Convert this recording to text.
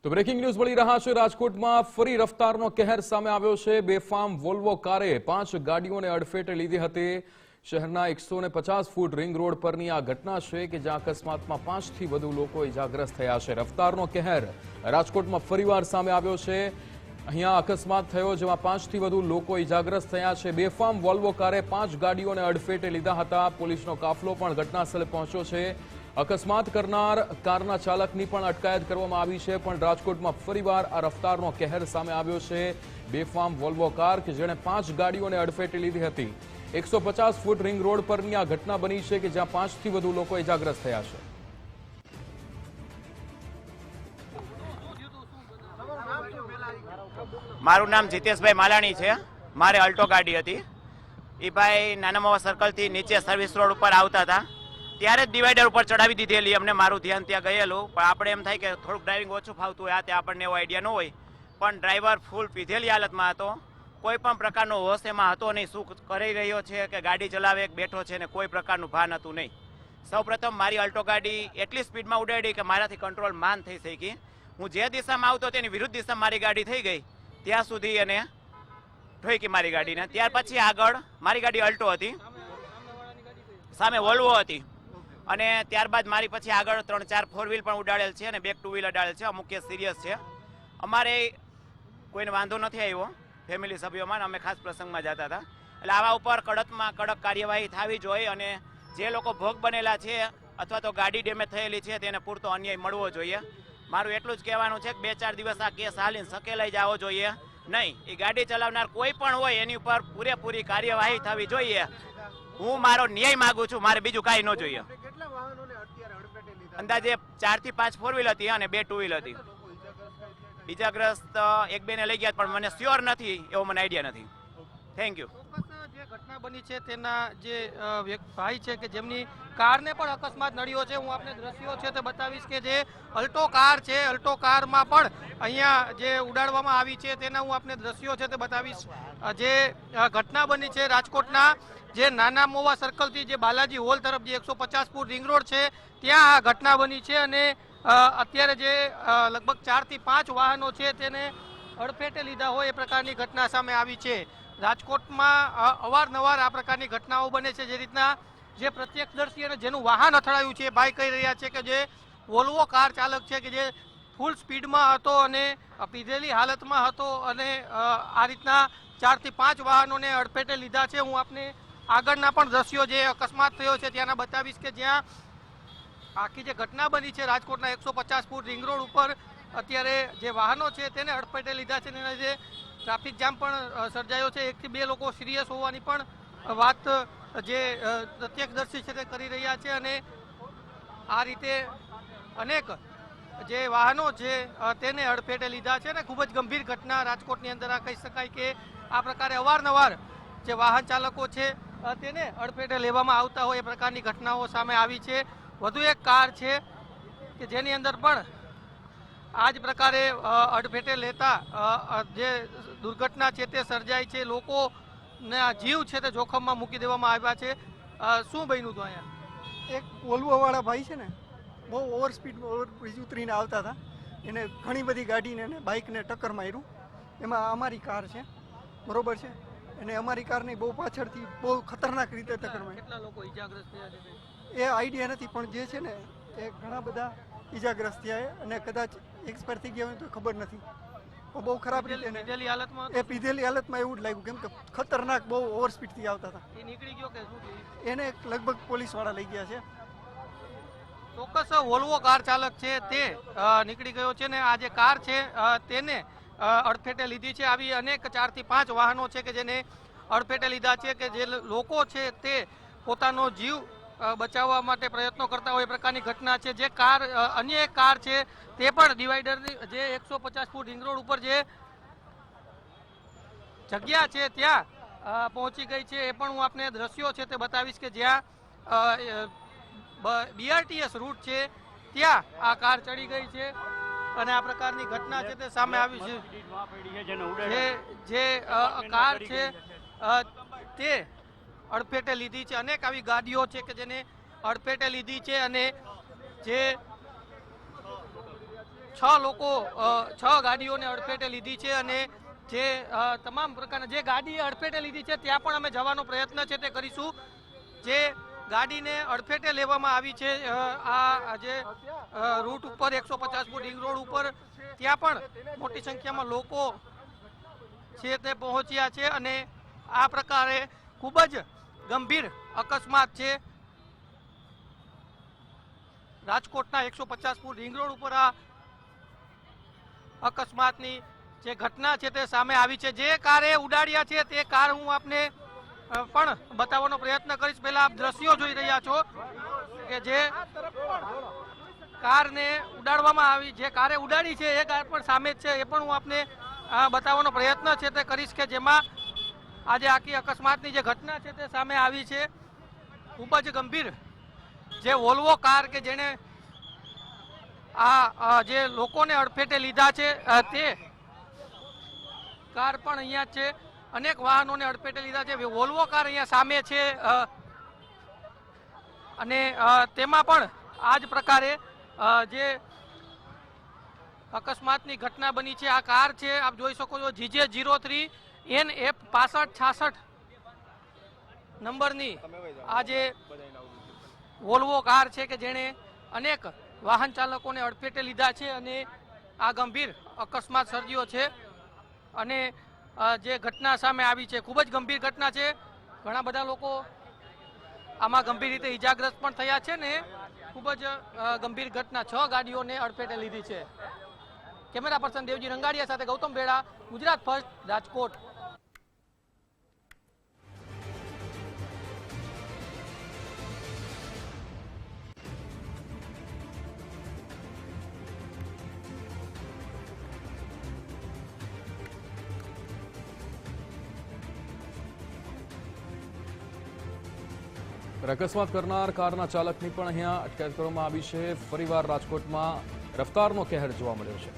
તો breaking news મળી રહ્યા છે। રાજકોટમાં ફરી રફતારનો કહેર સામે આવ્યો છે। બેફામ વોલ્વો કારે 5 ગાડીઓને અડફેટે લીધી હતી। શહેરના 150 ફૂટ રિંગ રોડ પરની આ ઘટના છે કે જ્યાં અકસ્માતમાં 5 થી વધુ લોકો ઇજાગ્રસ્ત થયા છે। રફતારનો કહેર રાજકોટમાં ફરીવાર સામે આવ્યો છે। અહીંયા અકસ્માત થયો જેમાં 5 થી વધુ લોકો ઇજાગ્રસ્ત થયા છે। બેફામ વોલ્વો કારે 5 ગાડીઓને અડફેટે લીધા હતા। પોલીસનો કાફલો પણ ઘટનાસ્થળે પહોંચ્યો છે। અકસ્માત કરનાર કારના ચાલકની પણ અટકાયત કરવામાં આવી છે। પણ રાજકોટમાં ફરીવાર આ રફતારનો કહેર સામે આવ્યો છે। બેફામ વોલ્વો કાર કે જેણે 5 ગાડીઓને અડફેટે લીધી હતી। 150 ફૂટ રિંગ રોડ પરની આ ઘટના બની છે કે જ્યાં 5 થી વધુ લોકો ઇજાગ્રસ્ત થયા છે। મારું નામ જીતેશભાઈ માલાણી છે। મારે અલ્ટો ગાડી હતી। એ ભાઈ નાના માવા સર્કલથી નીચે સર્વિસ રોડ ઉપર આવતા હતા ત્યારે જ ડિવાઈડર ઉપર ચડાવી દીધેલી। અમને મારું ધ્યાન ત્યાં ગયેલું, પણ આપણે એમ થાય કે થોડુંક ડ્રાઇવિંગ ઓછું ફાવતું હોય, આ તે આપણને એવો આઈડિયા ન હોય। પણ ડ્રાઈવર ફૂલ પીધેલી હાલતમાં હતો। કોઈ પણ પ્રકારનો હોશ એમાં હતો નહીં। શું કરી રહ્યો છે કે ગાડી ચલાવે બેઠો છે ને કોઈ પ્રકારનું ભાન હતું નહીં। સૌપ્રથમ મારી અલ્ટો ગાડી એટલી સ્પીડમાં ઉડાડી કે મારાથી કંટ્રોલ માન થઈ શકી। હું જે દિશામાં આવતો તેની વિરુદ્ધ દિશામાં મારી ગાડી થઈ ગઈ। ત્યાં સુધી એને ઠોકી મારી ગાડીને। ત્યાર પછી આગળ મારી ગાડી અલ્ટો હતી, સામે વોલ્વો હતી, અને ત્યારબાદ મારી પછી આગળ 3-4 4 વ્હીલ પણ ઉડાડેલ છે અને બેક 2 વ્હીલ ઉડાડેલ છે। અમુક કેસ સિરિયસ છે। અમારે કોઈને વાંધો નથી આવ્યો ફેમિલી સભ્યોમાં, અમે ખાસ પ્રસંગમાં જતા હતા। એટલે આવા ઉપર કડકમાં કડક કાર્યવાહી થવી જોઈએ અને જે લોકો ભોગ બનેલા છે અથવા તો ગાડી ડેમેજ થયેલી છે તેને પૂરતો અન્યાય મળવો જોઈએ। મારું એટલું જ કહેવાનું છે કે 2-4 દિવસ આ કેસ હાલીને સકેલાઈ જવો જોઈએ નહીં। એ ગાડી ચલાવનાર કોઈ પણ હોય એની ઉપર પૂરેપૂરી કાર્યવાહી થવી જોઈએ। હું મારો ન્યાય માગું છું, મારે બીજું કાંઈ ન જોઈએ। અંદાજે 4 થી 5 4 વ્હીલ હતી અને 2 2 વ્હીલ હતી। ઇજાગ્રસ્ત 1-2 ને લઈ ગયા, પણ મને શ્યોર નથી, એવો મને આઈડિયા નથી। Thank you. જે ઘટના બની છે તેના જે ભાઈ છે કે જેમની કારને પણ અકસ્માત નડ્યો છે, હું આપને દ્રશ્યો છે તે બતાવીશ કે જે અલ્ટો કાર છે, અલ્ટો કારમાં પણ અહીંયા જે ઉડાડવામાં આવી છે તેના હું આપને દ્રશ્યો છે તે બતાવીશ। જે ઘટના બની છે રાજકોટના જે નાના મોવા સર્કલથી જે બાલાજી હોલ તરફ જે 150 ફૂટ રિંગ રોડ છે ત્યાં આ ઘટના બની છે અને અત્યારે જે લગભગ 4 થી 5 વાહનો છે તેને અડફેટે લીધા હોય એ પ્રકારની ઘટના સામે આવી છે। રાજકોટમાં અવારનવાર આ પ્રકારની ઘટનાઓ બને છે। જે રીતના જે પ્રત્યક્ષદર્શી અને જેનું વાહન અથડાયું છે ભાઈ કહી રહ્યા છે કે જે વોલ્વો કાર ચાલક છે કે જે ફૂલ સ્પીડમાં હતો અને પીધેલી હાલતમાં હતો અને આ રીતના 4 થી 5 વાહનોને અડફેટે લીધા છે। હું આપને આગળના પણ દ્રશ્યો જે અકસ્માત થયો છે ત્યાંના બતાવીશ કે જ્યાં આખી જે ઘટના બની છે રાજકોટના 150 ફૂટ રિંગ રોડ ઉપર અત્યારે જે વાહનો છે તેને અડફેટે લીધા છે। તેના જે ટ્રાફિક જામ પણ સર્જાયો છે। 1 થી 2 લોકો સિરિયસ હોવાની પણ વાત જે પ્રત્યક્ષદર્શી છે તે કરી રહ્યા છે અને આ રીતે અનેક જે વાહનો છે તેને અડફેટે લીધા છે અને ખૂબ જ ગંભીર ઘટના રાજકોટની અંદર આ કહી શકાય કે આ પ્રકારે અવારનવાર જે વાહન ચાલકો છે તેને અડફેટે લેવામાં આવતા હોય એ પ્રકારની ઘટનાઓ સામે આવી છે। વધુ એક કાર છે કે જેની અંદર પણ આ જ પ્રકારે અડફેટે લેતા જે દુર્ઘટના છે તે સર્જાય છે। લોકોના જીવ છે તે જોખમમાં મૂકી દેવામાં આવ્યા છે। શું બન્યું હતું અહીંયા? એક વોલ્વોવાળા ભાઈ છે ને બહુ ઓવર બ્રિજ ઉતરીને આવતા હતા, એને ઘણી બધી ગાડીને અને બાઇકને ટક્કર માર્યું। એમાં અમારી કાર છે, બરોબર છે, અને અમારી કારની બહુ પાછળથી બહુ ખતરનાક રીતે ટક્કર મારી। કેટલા લોકો ઈજાગ્રસ્ત થયા છે? એ આઈડિયા નથી, પણ જે છે ને એ ઘણા બધા ઈજાગ્રસ્ત થયા અને કદાચ એક્સપાયર થઈ ગયા હોય તો ખબર નથી। બહુ ખરાબ રીતે પીધેલી હાલતમાં એ પીધેલી હાલતમાં એવું જ લાગ્યું, કેમ કે ખતરનાક બહુ ઓવર સ્પીડથી આવતા હતા। એ નીકળી ગયો કે શું થયું? એને લગભગ પોલીસવાળા લઈ ગયા છે। ચોક્કસ વોલ્વો કાર ચાલક છે તે નીકળી ગયો છે ને આ જે કાર છે તેને અડફેટે લીધી છે। આવી અનેક 4 થી 5 વાહનો છે કે જેને અડફેટે લીધા છે કે જે લોકો છે તે પોતાનો જીવ બચાવવા માટે પ્રયત્નો કરતા હોય એ પ્રકારની ઘટના છે। જે કાર અન્ય એક કાર છે તે પણ ડિવાઈડરની જે 150 ફૂટ રિંગ રોડ ઉપર જે જગ્યા છે ત્યાં પહોંચી ગઈ છે। એ પણ હું આપને દ્રશ્યો છે તે બતાવીશ કે જ્યાં BRTS રૂટ છે ત્યાં આ કાર ચડી ગઈ છે અને આ પ્રકારની ઘટના છે તે સામે આવી છે। જે કાર છે તે અડફેટે લીધી છે। અનેક આવી ગાડીઓ છે કે જેને અડફેટે લીધી છે અને જે છ ગાડીઓને અડફેટે લીધી છે અને જે તમામ પ્રકારના જે ગાડીએ અડફેટે લીધી છે ત્યાં પણ અમે જવાનો પ્રયત્ન છે તે કરીશું. જે ગાડીને અડફેટે લેવામાં આવી છે આ જે રૂટ ઉપર 150 ફૂટ રિંગ રોડ ઉપર, ત્યાં પણ મોટી સંખ્યામાં લોકો છે તે પહોંચ્યા છે અને આ પ્રકારે ખૂબ જ ગંભીર અકસ્માત છે. રાજકોટના 150 ફૂટ રિંગ રોડ ઉપર આ અકસ્માતની જે ઘટના છે તે સામે આવી છે. જે કારે ઉડાડ્યા છે તે કાર હું આપને પણ બતાવવાનો પ્રયત્ન કરીશ. પહેલા આપ દ્રશ્યો જોઈ રહ્યા છો કે જે કારને ઉડાડવામાં આવી, જે કારે ઉડાડી છે એ કાર પણ સામે જ છે, એ પણ હું આપને બતાવવાનો પ્રયત્ન છે તે કરીશ કે જેમાં આજે આખી અકસ્માતની જે ઘટના છે તે સામે આવી છે. ખૂબ જ ગંભીર જે વોલ્વો કાર કે જેણે આ જે લોકોને અડફેટે લીધા છે તે કાર પણ અહીંયા જ છે. અનેક વાહનોને અડફેટે લીધા છે. વોલ્વો કાર અહીંયા સામે છે અને તેમાં પણ આ જ પ્રકારે જે અકસ્માતની ઘટના બની છે. આ કાર છે, આપ જોઈ શકો છો, GJ03 NF 6566 નંબરની આ જે વોલ્વો કાર છે કે જેણે અનેક વાહન ચાલકોને અડફેટે લીધા છે અને આ ગંભીર અકસ્માત સર્જ્યો છે અને જે ઘટના સામે આવી છે ખૂબ જ ગંભીર ઘટના છે. ઘણા બધા લોકો આમાં ગંભીર રીતે ઈજાગ્રસ્ત પણ થયા છે ને ખૂબ જ ગંભીર ઘટના 6 ગાડીઓને અડફેટે લીધી છે. કેમેરા પર્સન દેવજી રંગાડિયા સાથે ગૌતમ બેડા, ગુજરાત ફર્સ્ટ, રાજકોટ. અકસ્માત કરનાર કારના ચાલકની પણ અહીંયા અટકાયત કરવામાં આવી છે. ફરીવાર રાજકોટમાં રફતારનો કહેર જોવા મળ્યો છે.